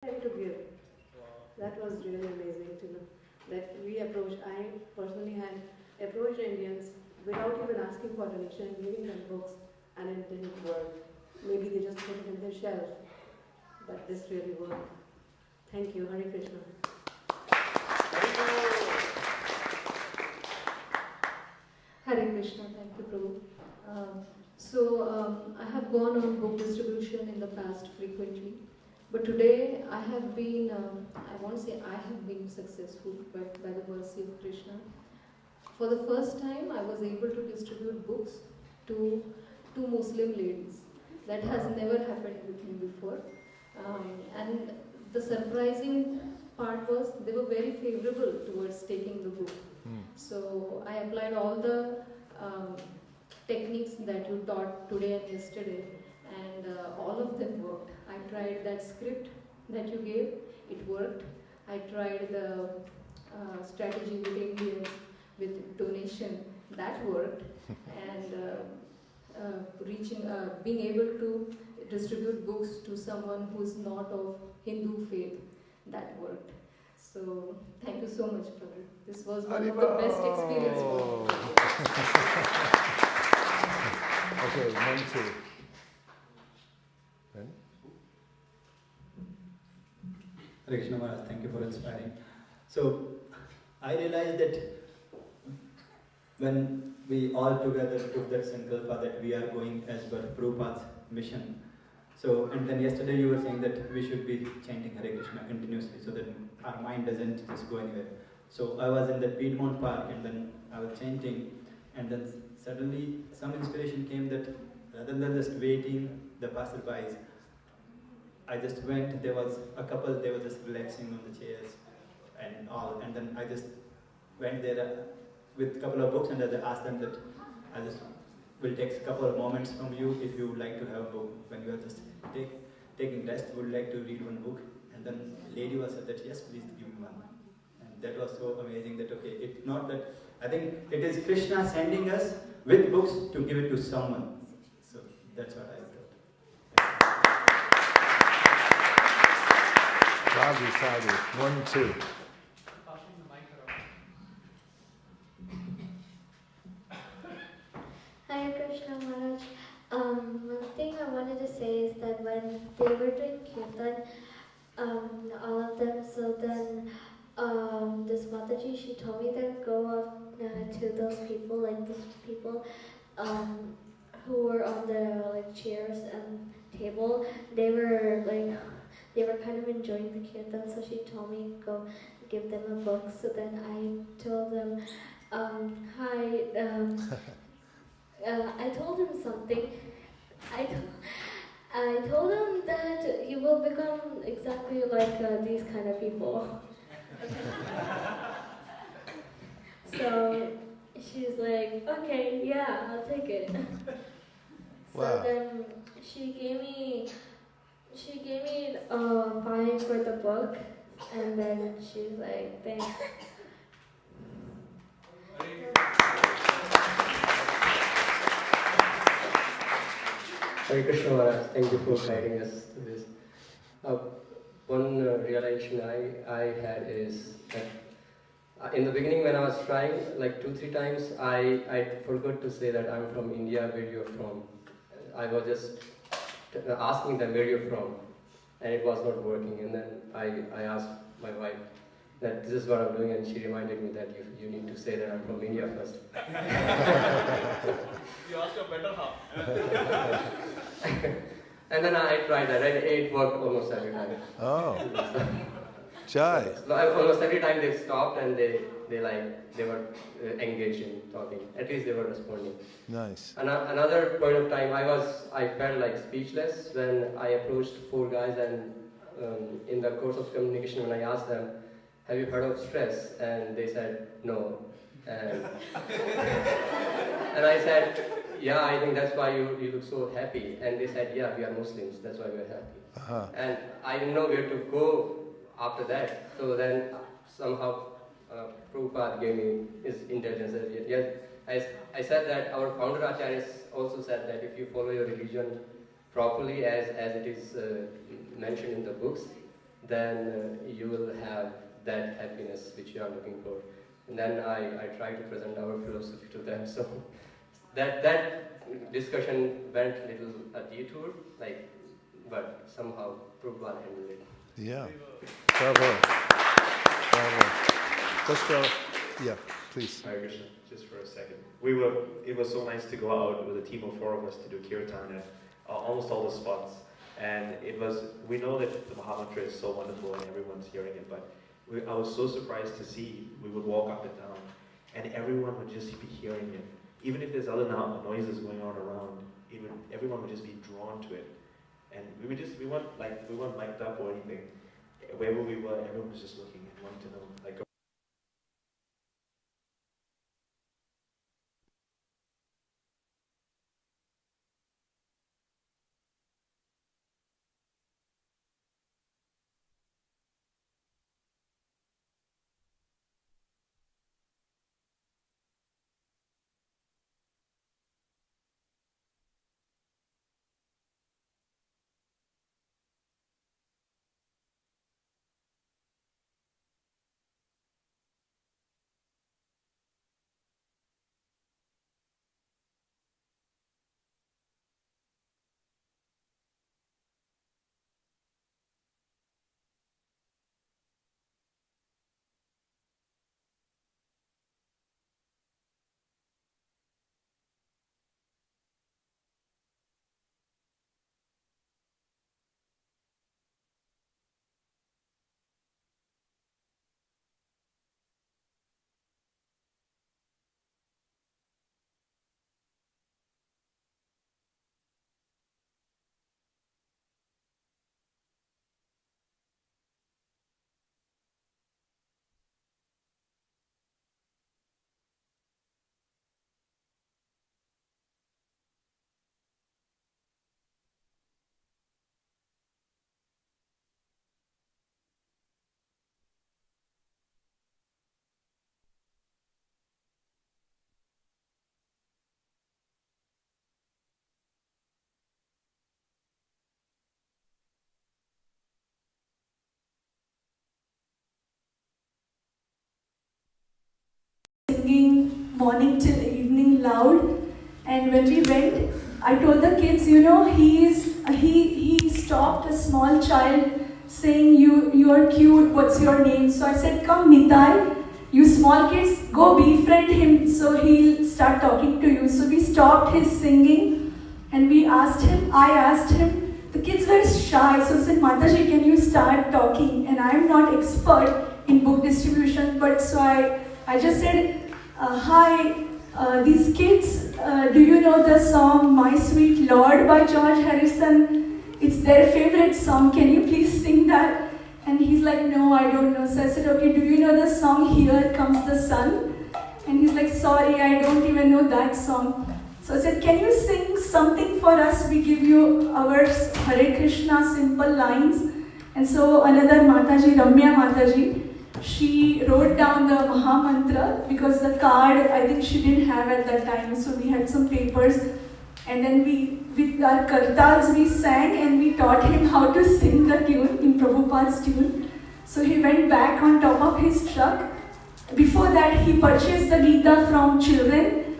To give. That was really amazing to know that I personally had approached Indians without even asking for donation, giving them books, and it didn't work. Maybe they just put it in their shelf, but this really worked. Thank you, Hare Krishna. Hare Krishna, thank you, Prabhu. I have gone on book distribution in the past frequently, but today I have been, I won't say I have been successful, but by the mercy of Krishna. For the first time, I was able to distribute books to two Muslim ladies. That has never happened with me before. And the surprising part was they were very favorable towards taking the book. So I applied all the techniques that you taught today and yesterday, and all of them worked. I tried that script that you gave, it worked. I tried the strategy with Indians, with donation, that worked. And being able to distribute books to someone who's not of Hindu faith, that worked. So thank you so much, Prabhu. This was one of the best experiences for me. Okay, 1, 2. Ready? Hare Krishna Maharaj, thank you for inspiring. So, I realized that when we all together took that sankalpa that we are going as per Prabhupada's mission. So, and then yesterday you were saying that we should be chanting Hare Krishna continuously so that our mind doesn't just go anywhere. So I was in the Piedmont Park and then I was chanting, and then suddenly some inspiration came that rather than just waiting the passerbys, I just went, there was a couple, they were just relaxing on the chairs and all, and then I just went there with a couple of books and I asked them that I just will take a couple of moments from you if you would like to have a book. When you are just taking rest, would you like to read one book? And then the lady was said that yes, please give me one. And that was so amazing that okay, it's not that, I think it is Krishna sending us with books to give it to someone. So that's what I thought. Sadhu, sadhu. 1, 2. Hare Krishna Maharaj. One thing I wanted to say is that when they were doing kirtan, all of them, so then this Mataji, she told me to go up to those people, like those people who were on the like chairs and table. They were kind of enjoying the kirtan, so she told me to go give them a book. So then I told them, hi. I told him something. I told him that you will become exactly like these kind of people. So she's like, okay, yeah, I'll take it. So then she gave me a fine for the book, and then she's like, thanks. Hare Krishna Maharaj, thank you for guiding us to this. One realization I had is that in the beginning when I was trying, like 2-3 times, I forgot to say that I'm from India, where you're from. I was just asking them where you're from, and it was not working. And then I asked my wife that this is what I'm doing, and she reminded me that you need to say that I'm from India first. You asked your better half. And then I tried that, and it worked almost every time. Oh. Jai. Almost every time they stopped and they were engaged in talking. At least they were responding. Nice. Another point of time, I felt like speechless when I approached 4 guys, and in the course of communication, when I asked them, "Have you heard of stress?" and they said no. And I said, "Yeah, I think that's why you look so happy." And they said, "Yeah, we are Muslims, that's why we are happy." And I didn't know where to go after that. So then somehow Prabhupada gave me his intelligence. Yes, I said that our founder Acharyas also said that if you follow your religion properly as it is mentioned in the books, then you will have that happiness which you are looking for. And then I try to present our philosophy to them. So that discussion went a little detour, but somehow Prabhupada handled it. Yeah. Bravo. Bravo. Let's go. Yeah, please. Hare Krishna, just for a second. It was so nice to go out with a team of 4 of us to do kirtan at almost all the spots. And we know that the Mahamantra is so wonderful and everyone's hearing it, but I was so surprised to see, we would walk up and down and everyone would just be hearing it. Even if there's other noises going on around, everyone would just be drawn to it. And we weren't mic'd up or anything. Wherever we were, everyone was just looking and wanting to know. Singing morning till evening loud, and when we went, I told the kids, he stopped a small child saying, you are cute, what's your name? So I said, come Nitai, you small kids, go befriend him so he'll start talking to you. So we stopped his singing and I asked him, the kids were shy, so I said, Mataji, can you start talking? And I'm not expert in book distribution, but so I just said, hi, these kids, do you know the song My Sweet Lord by George Harrison? It's their favorite song, can you please sing that? And he's like, no, I don't know. So I said, okay, do you know the song Here Comes the Sun? And he's like, sorry, I don't even know that song. So I said, can you sing something for us? We give you our Hare Krishna simple lines. And so another Mataji, Ramya Mataji, she wrote down the Maha Mantra because the card I think she didn't have at that time. So we had some papers, and then with our kartals we sang and we taught him how to sing the tune in Prabhupada's tune. So he went back on top of his truck. Before that he purchased the Gita from children,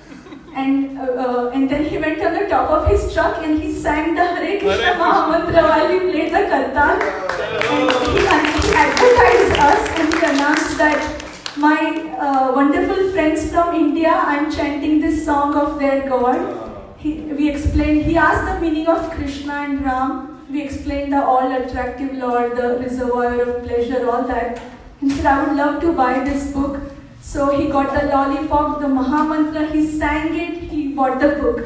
and then he went on the top of his truck and he sang the Hare Krishna Maha Mantra while we played the kartal. And he advertised us and he announced that my wonderful friends from India, I'm chanting this song of their God. He asked the meaning of Krishna and Ram. We explained the all-attractive Lord, the reservoir of pleasure, all that. He said, I would love to buy this book. So he got the lollipop, the Maha Mantra, he sang it, he bought the book.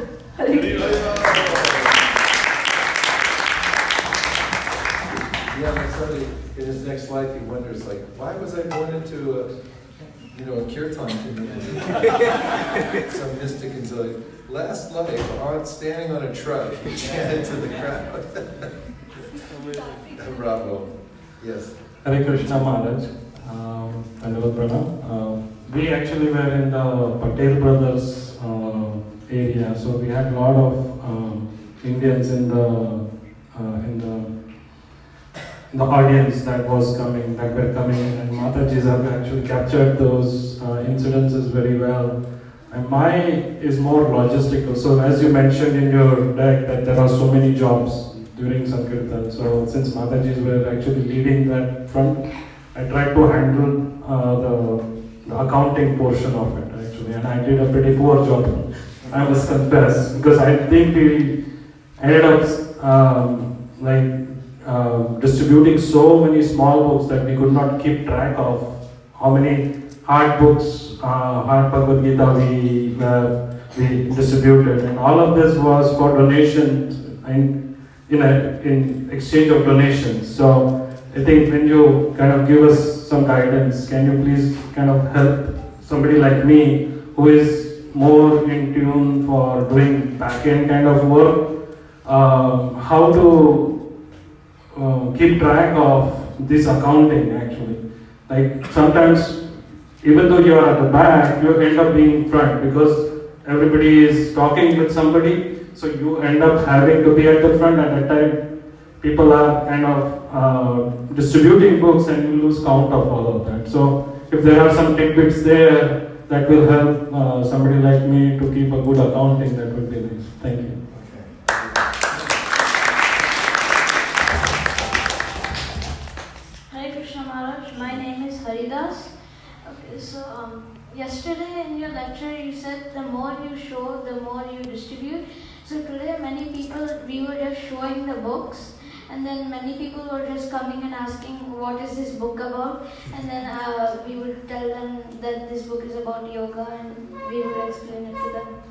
Yeah, somebody in his next life he wonders, like, why was I born into a kirtan community? Some mystic until last life, standing on a truck, he chanted to the crowd. Bravo. Yes. Hare Krishna Maharaj. Dandavat Pranam. We actually were in the Patel brothers area, so we had a lot of Indians in the audience that was coming, that were coming in, and Matajis have actually captured those incidences very well. And my is more logistical. So as you mentioned in your deck that there are so many jobs during Sankirtan. So since Matajis were actually leading that front, I tried to handle the accounting portion of it actually, and I did a pretty poor job. I must confess, because I think we ended up distributing so many small books that we could not keep track of how many hard books, hard Bhagavad Gita we distributed, and all of this was for donations in exchange of donations. So I think when you kind of give us some guidance, can you please kind of help somebody like me who is more in tune for doing back-end kind of work, how to keep track of this accounting actually. Like sometimes, even though you are at the back, you end up being front because everybody is talking with somebody, so you end up having to be at the front. At that time, people are kind of distributing books and you lose count of all of that. So if there are some tidbits there that will help somebody like me to keep a good accounting, that would be nice. Thank you. Hare Krishna Maharaj, my name is Haridas. Okay, so yesterday in your lecture you said the more you show, the more you distribute. So today many people, we were just showing the books, and then many people were just coming and asking what is this book about, and then we would tell them that this book is about yoga, and we would explain it to them.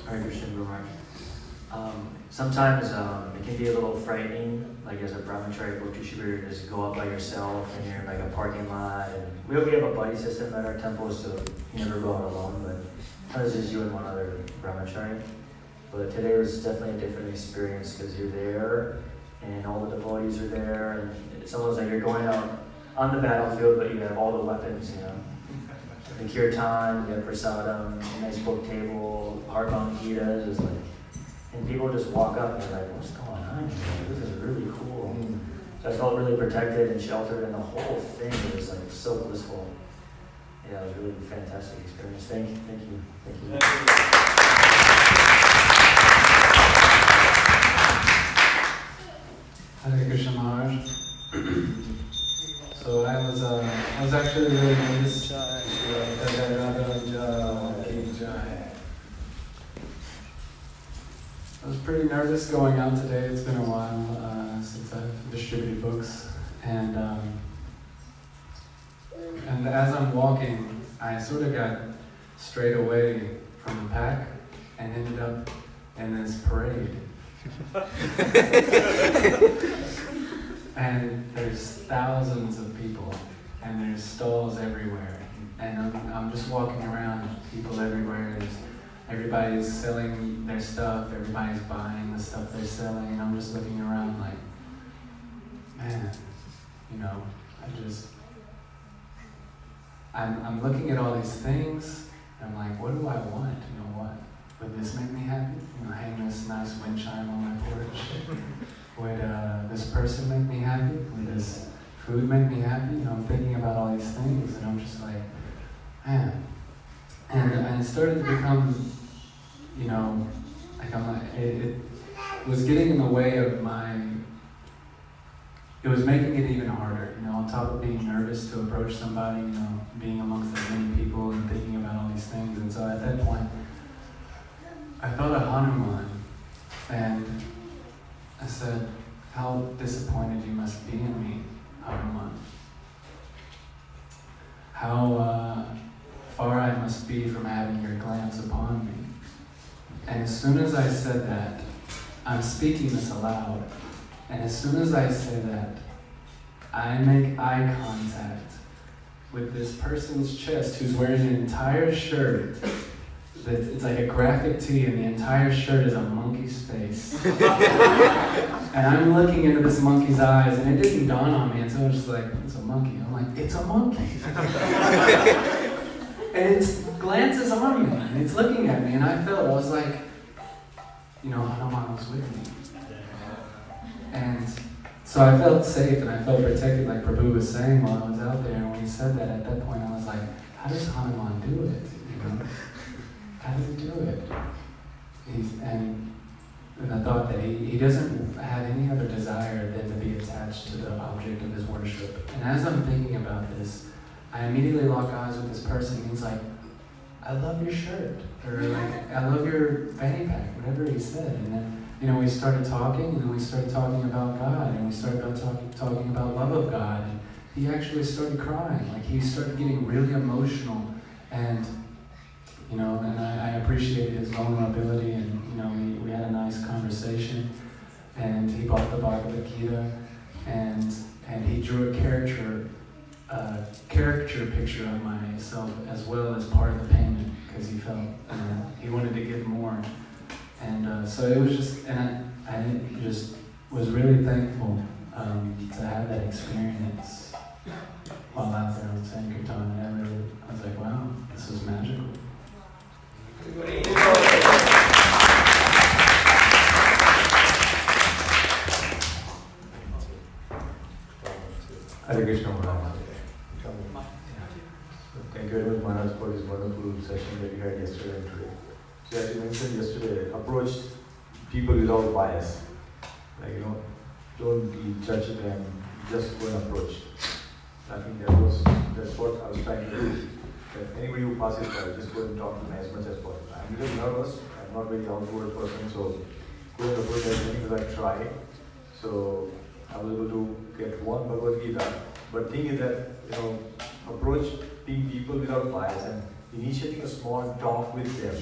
Hare Krishna Maharaj. Sometimes it can be a little frightening, like as a brahmachari book distributor, to just go out by yourself and you're in like a parking lot. And we have a buddy system at our temple, so you never go out alone, but sometimes it's just you and one other brahmachari. But today was definitely a different experience because you're there and all the devotees are there, and it's almost like you're going out on the battlefield, but you have all the weapons, you know. The kirtan, you have prasadam, a nice book table, hardbound Gitas, just like, and people just walk up and they're like, what's going on here? This is really cool. So I felt really protected and sheltered, and the whole thing was like so blissful. Yeah, it was really a fantastic experience. Thank you, thank you, thank you. Hare Krishna Maharaj. So I was actually really nervous. I was pretty nervous going out today. It's been a while since I've distributed books, and as I'm walking, I sort of got strayed away from the pack and ended up in this parade. And there's thousands of people, and there's stalls everywhere, and I'm just walking around, people everywhere. Everybody's selling their stuff, everybody's buying the stuff they're selling, and I'm just looking around like, man, you know, I'm looking at all these things, and I'm like, what do I want? You know, what? Would this make me happy? You know, hang this nice wind chime on my porch? Would this person make me happy? Would this food make me happy? You know, I'm thinking about all these things, and I'm just like, man. And it started to become, you know, it was getting in the way of it was making it even harder, you know, on top of being nervous to approach somebody, you know, being amongst as many people and thinking about all these things. And so at that point, I thought of Hanuman, and I said, how disappointed you must be in me, Hanuman. How far I must be from having your glance upon me. And as soon as I said that, I'm speaking this aloud, and as soon as I say that, I make eye contact with this person's chest who's wearing an entire shirt it's like a graphic tee, and the entire shirt is a monkey's face. And I'm looking into this monkey's eyes, and it didn't dawn on me until I was just like, it's a monkey. I'm like, it's a monkey. And it glances on me, and it's looking at me, and I was like, Hanuman was with me. And so I felt safe, and I felt protected, like Prabhu was saying while I was out there. And when he said that, at that point, I was like, how does Hanuman do it? How does he do it? And I thought that he doesn't have any other desire than to be attached to the object of his worship. And as I'm thinking about this, I immediately lock eyes with this person, and he's like, I love your shirt, or like, I love your fanny pack, whatever he said. And then, we started talking, and then we started talking about God, and we started talking about love of God. And he actually started crying, like he started getting really emotional, and and I appreciated his vulnerability, and we had a nice conversation, and he bought the Bhagavad Gita, and he drew a caricature picture of myself as well as part of the payment, because he felt he wanted to give more, and so it was just, and I just was really thankful to have that experience while out there on Sankirtan, and I was like, wow, this was magical. Hare Krishna Maharaj. Thank you very much, Maharaj, for this wonderful session that you had yesterday and today. So as you mentioned yesterday, approach people without bias. Like, don't be judging them, just go and approach. I think that's what I was trying to do. That anybody who passes by, just go and talk to them as much as possible. I'm a little nervous, I'm not very outward person, so go and approach as many as I try. So I was able to get one Bhagavad Gita. But thing is that, approaching people without bias and initiating a small talk with them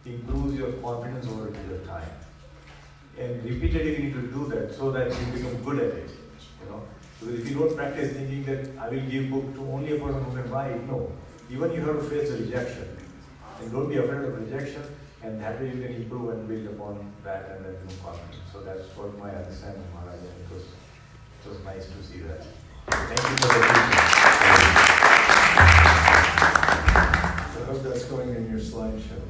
improves your confidence over a period of time. And repeatedly you need to do that so that you become good at it. Because if you don't practice thinking that I will give book to only a person who can buy it, no. Even you have to face the rejection. And don't be afraid of rejection, and that way you can improve and build upon that and then become confident. So that's what my understanding, Maharaj, and it was nice to see that. Thank you for the teaching. I hope that's going in your slideshow.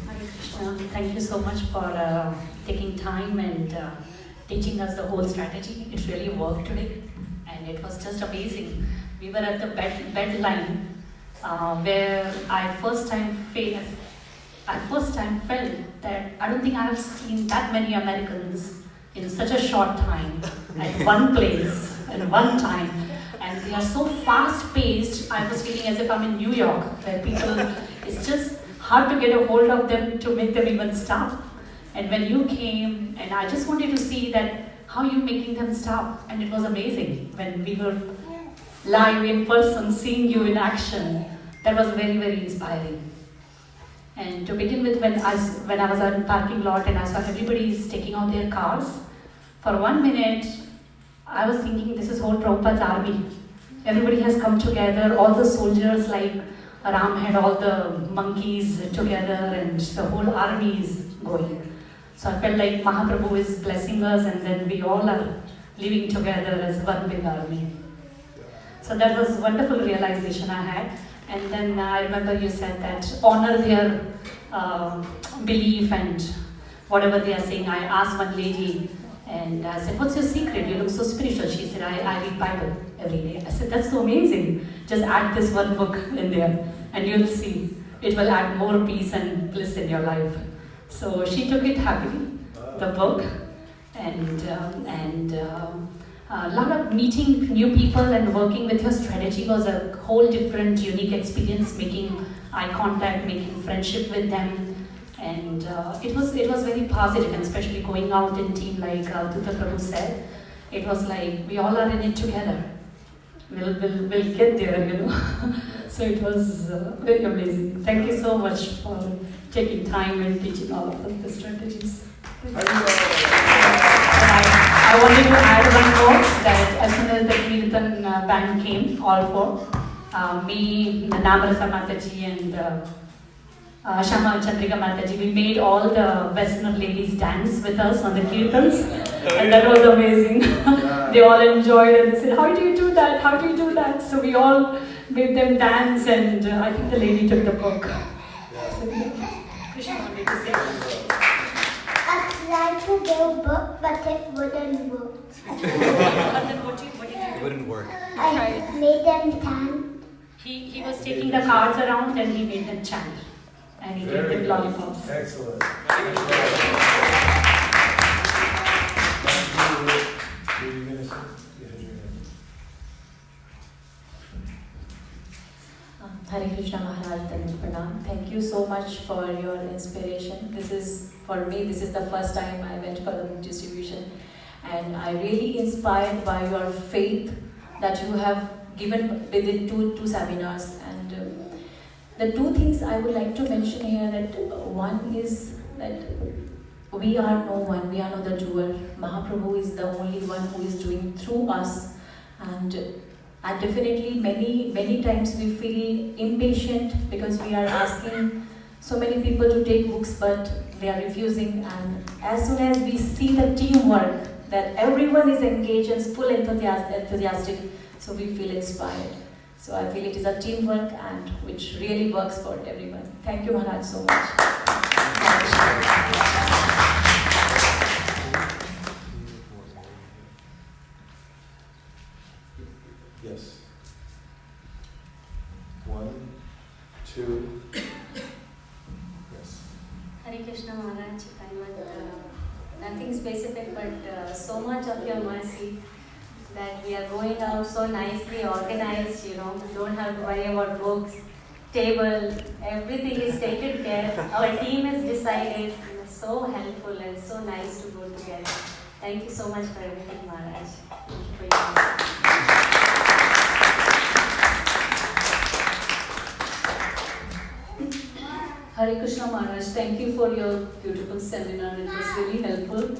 Hare Krishna. Thank you so much for taking time and teaching us the whole strategy. It really worked today, and it was just amazing. We were at the bed line where I first time felt that I don't think I have seen that many Americans in such a short time at one place at one time, and they are so fast paced. I was feeling as if I'm in New York, where people, it's just hard to get a hold of them to make them even stop. And when you came, and I just wanted to see that how you making them stop, and it was amazing when we were live in person, seeing you in action. That was very, very inspiring. And to begin with, when I was in the parking lot and I saw everybody is taking out their cars, for 1 minute, I was thinking this is whole Prabhupada's army. Everybody has come together, all the soldiers, like Ram had all the monkeys together, and the whole army is going. So I felt like Mahaprabhu is blessing us, and then we all are living together as one big army. So that was a wonderful realization I had. And then I remember you said that honor their belief and whatever they are saying. I asked one lady, and I said, what's your secret? You look so spiritual. She said, I read Bible every day. I said, that's so amazing. Just add this one book in there, and you'll see. It will add more peace and bliss in your life. So she took it happily, the book, and a lot of meeting new people and working with your strategy was a whole different, unique experience, making eye contact, making friendship with them. And it was very positive, and especially going out in team like Dutta Prabhu said, it was like we all are in it together. We'll get there, So it was very amazing. Thank you so much for taking time and teaching all of us the strategies. I wanted to add one more, that as soon as the Kirtan band came, all four. Me, Namarasa Mataji and Shama Chandrika Mataji, we made all the Western ladies dance with us on the kirtans, and that was amazing. They all enjoyed it. They said, "How do you do that? How do you do that?" So we all made them dance, and I think the lady took the book. So, Krishna wanted to say something. I tried to do a book, but it wouldn't work. But then what did you do? Wouldn't work. I made them chant. He was taking the cards around and he made them chant. And he gave them lollipops. Excellent. Hare Krishna Maharaj, Pranam. Thank you so much for your inspiration. This is, for me, this is the first time I went for the book distribution. And I'm really inspired by your faith that you have given within two seminars. And the two things I would like to mention here, that one is that we are no one, we are not the doer. Mahaprabhu is the only one who is doing through us. And definitely many times we feel impatient because we are asking so many people to take books, but they are refusing. And as soon as we see the teamwork, that everyone is engaged and full enthusiastic, so we feel inspired. So I feel it is a teamwork and which really works for everyone. Thank you, Maharaj, so much. Yes. 1, 2. Yes. Hare Krishna Maharaj, nothing specific, but so much of your mercy that we are going out so nicely organized, you know, we don't have to worry about books, table, everything is taken care. Our team is decided, so helpful and so nice to go together. Thank you so much for everything, Maharaj. Thank you for your mercy. Hare Krishna Maharaj, thank you for your beautiful seminar. It was really helpful.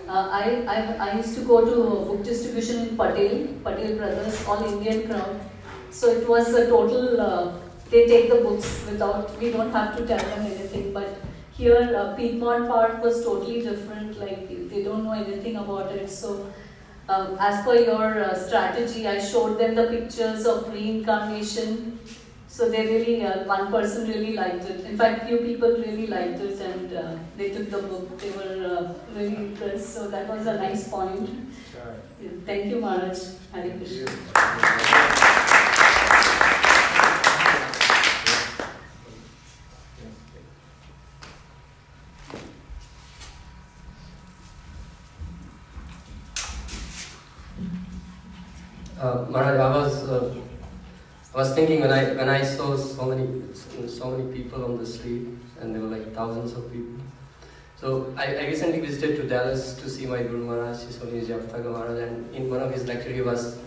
I used to go to book distribution in Patel Brothers, all Indian crowd. So it was a total, they take the books without, we don't have to tell them anything. But here, Piedmont part was totally different, like they don't know anything about it. So as per your strategy, I showed them the pictures of reincarnation. So they really, one person really liked it. In fact, few people really liked it, and they took the book. They were really impressed. So that was a nice point. Yeah, thank you, Maharaj. Hare Krishna. Maharaj, I was thinking when I saw so many people on the street, and there were like thousands of people. So I recently visited to Dallas to see my Guru Maharaj, Jayapataka Maharaj, and in one of his lectures he was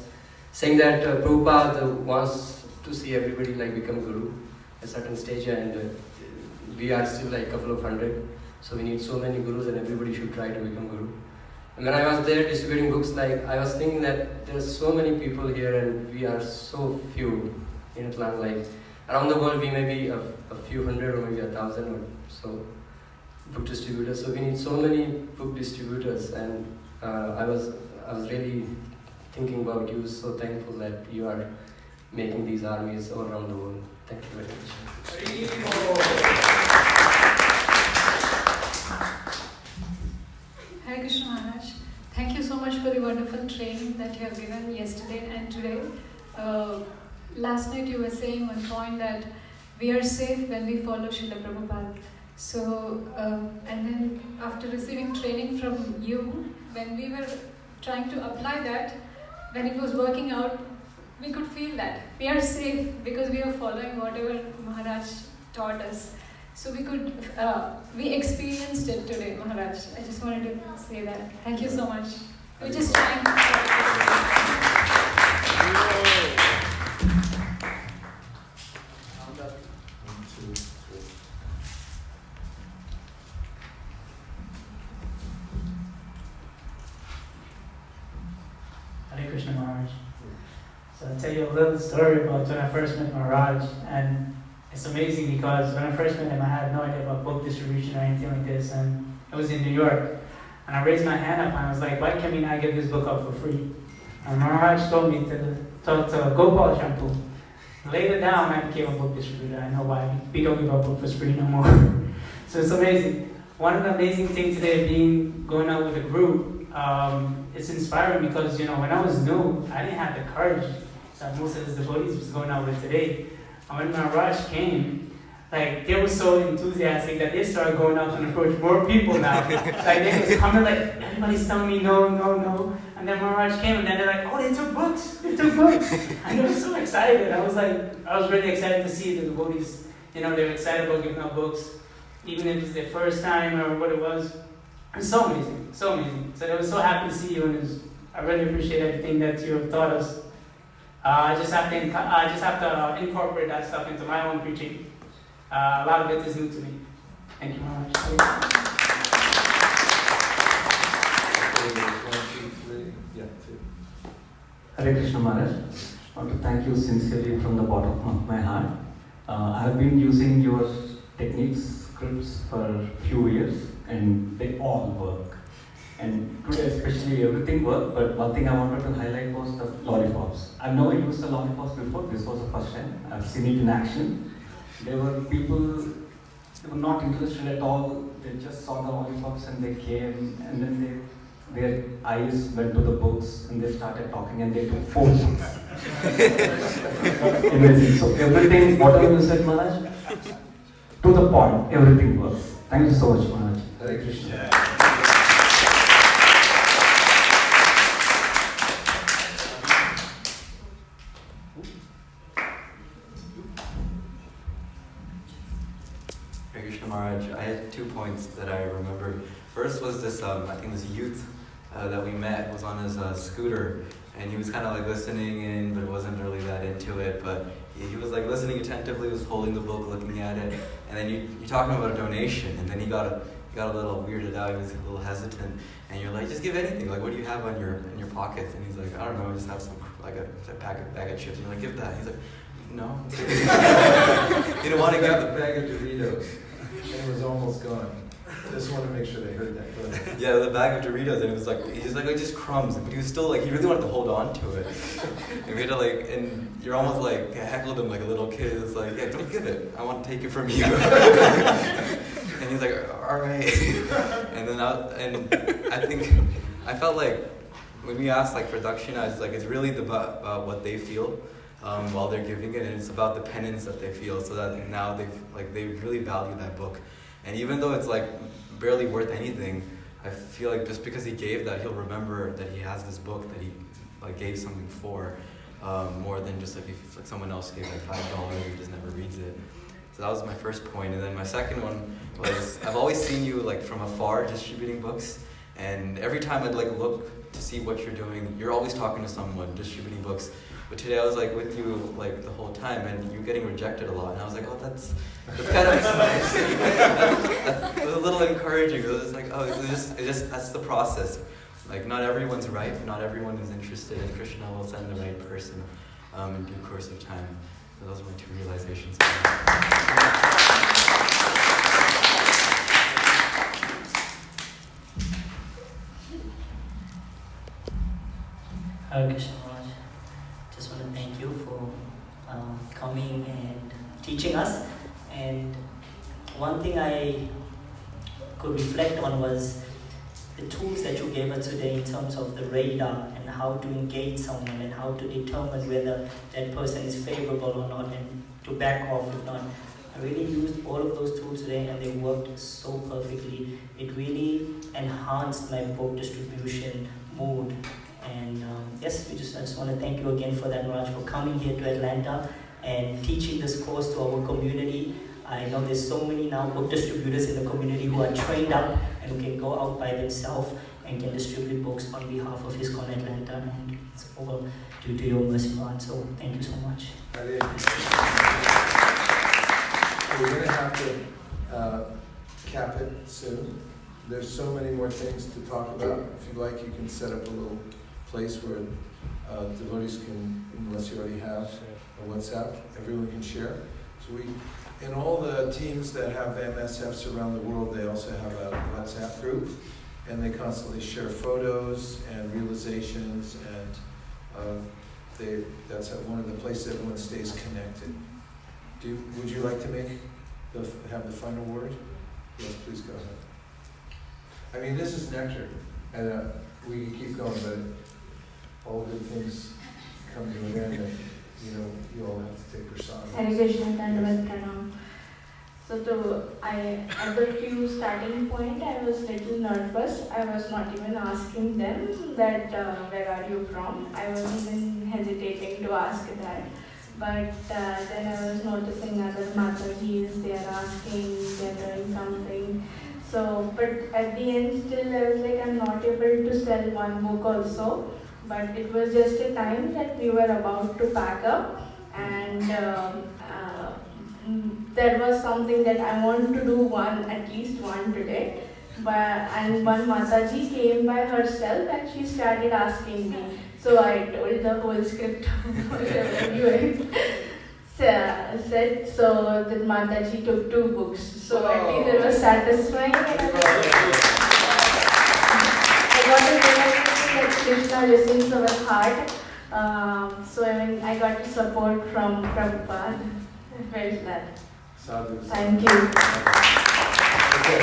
saying that Prabhupada wants to see everybody like become Guru at a certain stage, and we are still like a couple of hundred, so we need so many Gurus and everybody should try to become Guru. And when I was there distributing books, like I was thinking that there are so many people here and we are so few in Atlanta. Like around the world, we may be a few hundred or maybe 1,000 or so book distributors. So we need so many book distributors. And I was really thinking about you. So thankful that you are making these armies all around the world. Thank you very much. Hare Krishna Maharaj, thank you so much for the wonderful training that you have given yesterday and today. Last night you were saying one point that we are safe when we follow Srila Prabhupada. So, and then after receiving training from you, when we were trying to apply that, when it was working out, we could feel that we are safe because we are following whatever Maharaj taught us. So we experienced it today, Maharaj. I just wanted to say that. Thank you so much. We're just trying to... Hare Krishna Maharaj. So I'll tell you a little story about when I first met Maharaj, and it's amazing because when I first met him, I had no idea about book distribution or anything like this, and I was in New York, and I raised my hand up and I was like, why can we not give this book up for free? And Maharaj told me to talk to Gopal Shampoo. Later down, I became a book distributor. I know why. We don't give our book for free no more. So it's amazing. One of the amazing things today, going out with a group, it's inspiring because, when I was new, I didn't have the courage that most of the devotees was going out with today. And when Maharaj came, they were so enthusiastic that they started going out and approach more people now. They was coming everybody's telling me no. And then Maharaj came and then they're like, oh, they took books. And they were so excited. I was really excited to see the devotees, they were excited about giving out books, even if it's their first time or what it was. It's so amazing. So they were so happy to see you, and I really appreciate everything that you have taught us. I just have to incorporate that stuff into my own preaching. A lot of it is new to me. Thank you very much. Hare Krishna Maharaj. I want to thank you sincerely from the bottom of my heart. I have been using your techniques, scripts for a few years, and they all work. And today especially everything worked, but one thing I wanted to highlight was the lollipops. I've never used the lollipops before. This was the first time. I've seen it in action. There were people, they were not interested at all. They just saw the lollipops and they came, and then their eyes went to the books and they started talking and they took 4 books. Amazing. So everything, whatever you said, Maharaj, to the point, everything works. Thank you so much, Maharaj. Hare Krishna. Hare Krishna Maharaj, I had 2 points that I remember. First was this, I think this youth that we met was on his scooter, and he was kind of listening in, but wasn't really that into it, but he was listening attentively, was holding the book, looking at it, and then you're talking about a donation, and then he got a little weirded out, he was a little hesitant, and you're like, just give anything, what do you have in your pockets? And he's like, I don't know, I just have some, a bag of chips, and you're like, give that. He's like, no. He didn't want to give the bag of Doritos, and it was almost gone. I just want to make sure they heard that. Yeah, the bag of Doritos, and it was he's just crumbs, but he was still he really wanted to hold on to it. And we had to and you're almost heckled him like a little kid. It's yeah, don't give it. I want to take it from you. And he's like, all right. And then I think I felt when we asked for dakshina, it's really about what they feel while they're giving it, and it's about the penance that they feel, so that now they really value that book. And even though it's barely worth anything, I feel just because he gave that, he'll remember that he has this book that he gave something for, more than just if someone else gave $5 and he just never reads it. So that was my first point. And then my second one was, I've always seen you from afar distributing books, and every time I'd look to see what you're doing, you're always talking to someone, distributing books. But today I was with you the whole time, and you're getting rejected a lot, and I was oh, that's kind of nice. It was a little encouraging. It was that's the process. Not everyone's right, not everyone is interested, and Krishna will send the right person in due course of time. So those are my 2 realizations. Hare Krishna Maharaj. Just want to thank you for coming and teaching us. And one thing I could reflect on was the tools that you gave us today in terms of the radar and how to engage someone and how to determine whether that person is favorable or not and to back off if not. I really used all of those tools today and they worked so perfectly. It really enhanced my book distribution mood. And yes, I just want to thank you again for that, Maharaj, for coming here to Atlanta and teaching this course to our community. I know there's so many now book distributors in the community who are trained up and who can go out by themselves and can distribute books on behalf of ISKCON Atlanta, and it's all due to your mercy, Maharaj. So thank you so much. We're going to have to cap it soon. There's so many more things to talk about. If you'd like, you can set up a little place where devotees can, unless you already have a WhatsApp, everyone can share. So in all the teams that have MSFs around the world, they also have a WhatsApp group, and they constantly share photos and realizations, and that's one of the places everyone stays connected. Would you like to have the final word? Yes, please go ahead. I mean, this is nectar, and we can keep going, but all good things come to an end, and you all have to take prasad. Hare Krishna, Dandavat Pranam. So at the queue starting point, I was little nervous. I was not even asking them that where are you from. I was even hesitating to ask that. But then I was noticing other Matajis, they are asking, they are doing something. So, but at the end still I was like, I'm not able to sell one book also. But it was just a time that we were about to pack up, and there was something that I want to do at least one today. And one Mataji came by herself and she started asking me. So I told the whole script whatever you said. So that Mataji took 2 books. So at least it was satisfying. I got a realization that Krishna listens to our heart. So I got support from Prabhupada. I felt that. Sadhu. Thank you. Okay.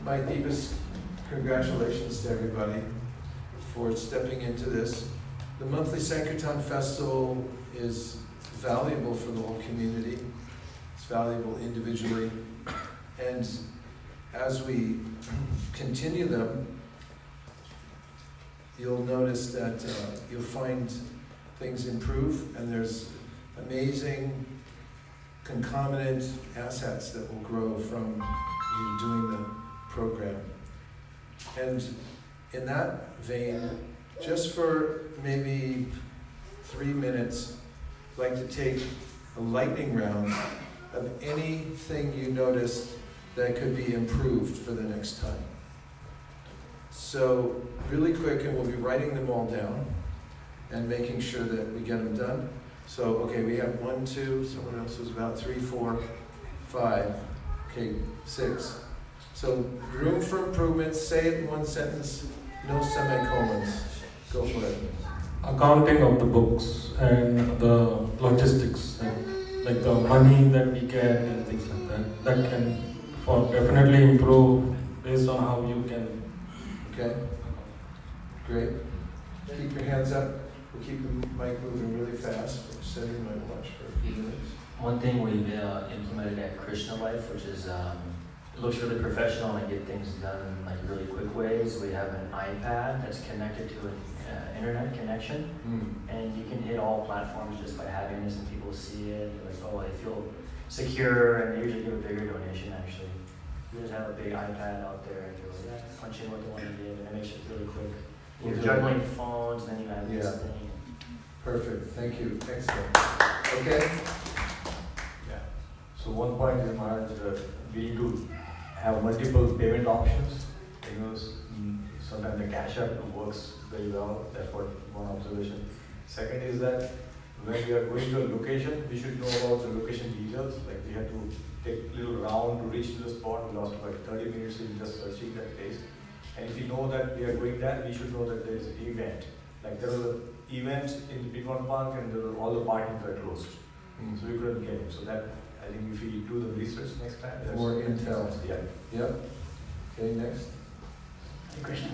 My deepest congratulations to everybody for stepping into this. The monthly Sankirtan festival is valuable for the whole community. It's valuable individually. And as we continue them, you'll notice that you'll find things improve, and there's amazing concomitant assets that will grow from you doing the program. And in that vein, just for maybe 3 minutes, I'd like to take a lightning round of anything you noticed that could be improved for the next time. So really quick, and we'll be writing them all down and making sure that we get them done. So, okay, we have 1, 2, someone else was about 3, 4, 5, okay, 6. So room for improvement, say it in 1 sentence, no semicolons. Go for it. Accounting of the books and the logistics, like the money that we get and things like that. That can definitely improve based on how you can. Okay, great. Keep your hands up. We'll keep the mic moving really fast. I'm setting my watch for a few minutes. One thing we've implemented at Krishna Life, which is it looks really professional and get things done in like really quick ways. We have an iPad that's connected to an internet connection, and you can hit all platforms just by having this, and people see it. They're like, oh, they feel secure, and they usually give a bigger donation. Actually, you just have a big iPad out there, and you're like, yeah, punch in what they want to give, and it makes it really quick. You're juggling phones, and then you have this thing. Perfect. Thank you. Excellent. Okay. Yeah. So one point is, Maharaj, we need to have multiple payment options. Sometimes the cash app works very well. That's what one observation. Second is that when we are going to a location, we should know about the location details. Like we have to take a little round to reach to the spot. We lost like 30 minutes in just searching that place. And if we know that we are going there, we should know that there is an event. Like there was an event in the Big One Park, and all the parties were closed. So we couldn't get it. So that, I think if we do the research next time, that's more intel. Yeah. Yep. Okay, next. Hare Krishna.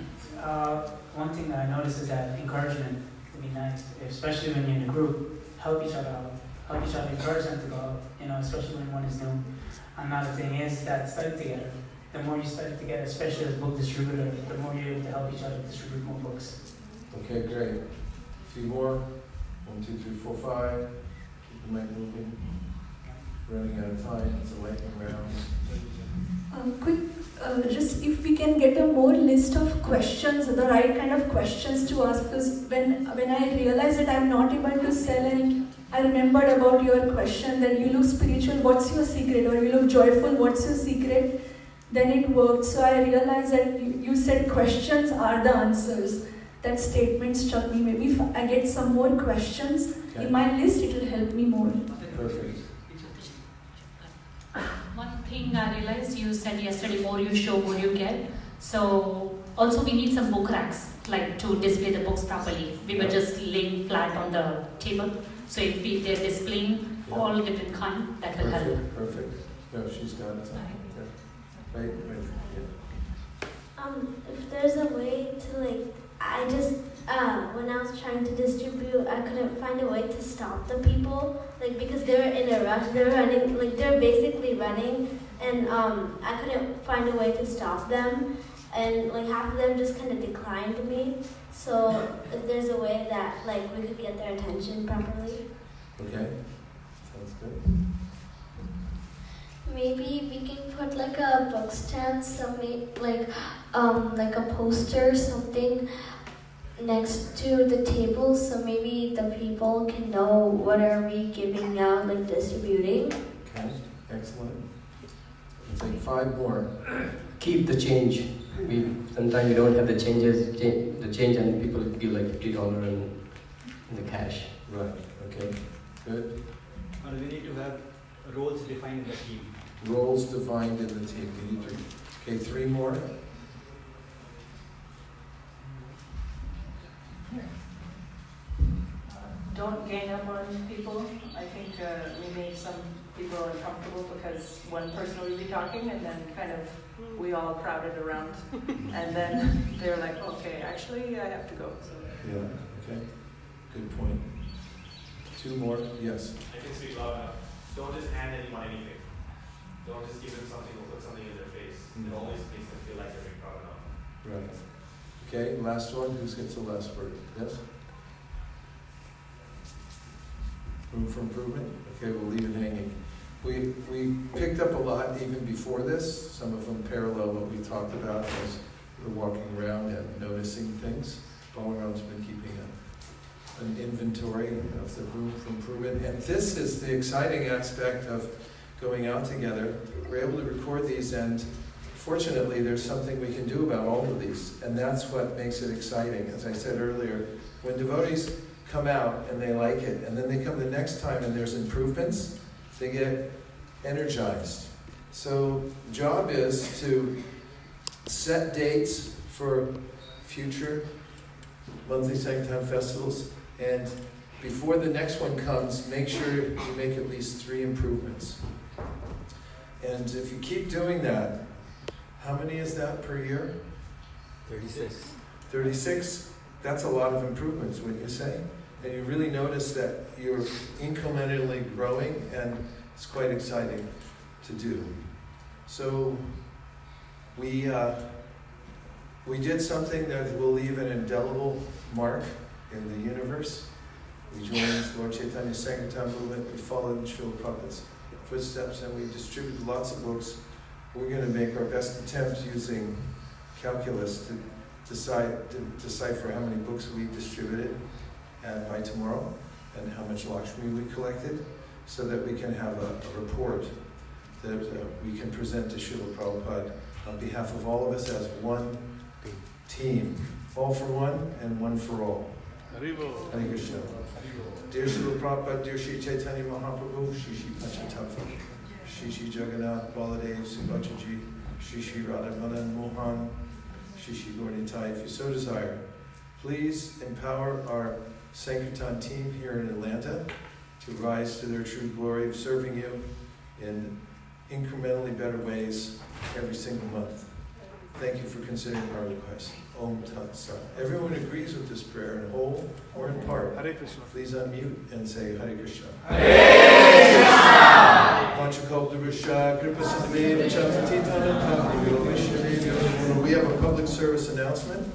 One thing that I noticed is that encouragement would be nice, especially when you're in a group. Help each other out. Help each other, encourage them to go out, especially when one is new. Another thing is that study together. The more you study together, especially as a book distributor, the more you're able to help each other distribute more books. Okay, great. A few more. 1, 2, 3, 4, 5. Keep the mic moving. Running out of time. It's a lightning round. Quick, just if we can get a more list of questions, the right kind of questions to ask, because when I realized that I'm not able to sell, and I remembered about your question that you look spiritual, what's your secret? Or you look joyful, what's your secret? then it worked. So I realized that you said questions are the answers. That statement struck me. Maybe if I get some more questions in my list, it will help me more. Perfect. One thing I realized, you said yesterday, more you show, more you get. So also we need some book racks, like to display the books properly. We were just laying flat on the table. So if they're displaying all different kind, that will help. Perfect. No, she's got it. Yeah. Right. Yeah. If there's a way to when I was trying to distribute, I couldn't find a way to stop the people, because they were in a rush. They were running, they were basically running, and I couldn't find a way to stop them. And half of them just kind of declined me. So if there's a way that we could get their attention properly. Okay. Sounds good. Maybe we can put a book stand, like a poster or something next to the table, so maybe the people can know what are we giving out, distributing. Okay. Excellent. I'll take 5 more. Keep the change. Sometimes we don't have the change, and people give $50 in the cash. Right. Okay. Good. And we need to have roles defined in the team. Roles defined in the team. We need to. Okay. 3 more. Don't gang up on people. I think we made some people uncomfortable because one person will be talking and then kind of we all crowded around. And then they're like, okay, actually I have to go. So. Yeah, okay. Good point. 2 more, yes. I can speak loud enough. Don't just hand anyone anything. Don't just give them something or put something in their face. It always makes them feel like they're being proud enough. Right. Okay, last one. Who gets the last word? Yes? Room for improvement? Okay, we'll leave it hanging. We picked up a lot even before this. Some of them parallel what we talked about as we're walking around and noticing things. Balaram's been keeping an inventory of the room for improvement. And this is the exciting aspect of going out together. We're able to record these, and fortunately there's something we can do about all of these. And that's what makes it exciting. As I said earlier, when devotees come out and they like it, and then they come the next time and there's improvements, they get energized. So the job is to set dates for future monthly Sankirtan festivals, and before the next one comes, make sure you make at least 3 improvements. And if you keep doing that, how many is that per year? 36. 36? That's a lot of improvements, wouldn't you say? And you really notice that you're incrementally growing, and it's quite exciting to do. So we did something that will leave an indelible mark in the universe. We joined Lord Chaitanya's Sankirtan movement. We followed in Srila Prabhupada's footsteps, and we distributed lots of books. We're going to make our best attempt using calculus to decipher how many books we distributed by tomorrow, and how much Lakshmi we collected, so that we can have a report that we can present to Srila Prabhupada on behalf of all of us as one team. All for one and one for all. Hare Krishna. Dear Srila Prabhupada, dear Sri Chaitanya Mahaprabhu, Shri Shri Panchatattva, Shri Shri Jagannath, Baladev, Subhajaji, Shri Shri Radhamanan Mohan, Shri Shri Gaurnitai, if you so desire, please empower our Sankirtan team here in Atlanta to rise to their true glory of serving you in incrementally better ways every single month. Thank you for considering our request. Om Tat Sat. Everyone agrees with this prayer in whole or in part. Hare Krishna. Please unmute and say Hare Krishna. Hare Krishna. We have a public service announcement.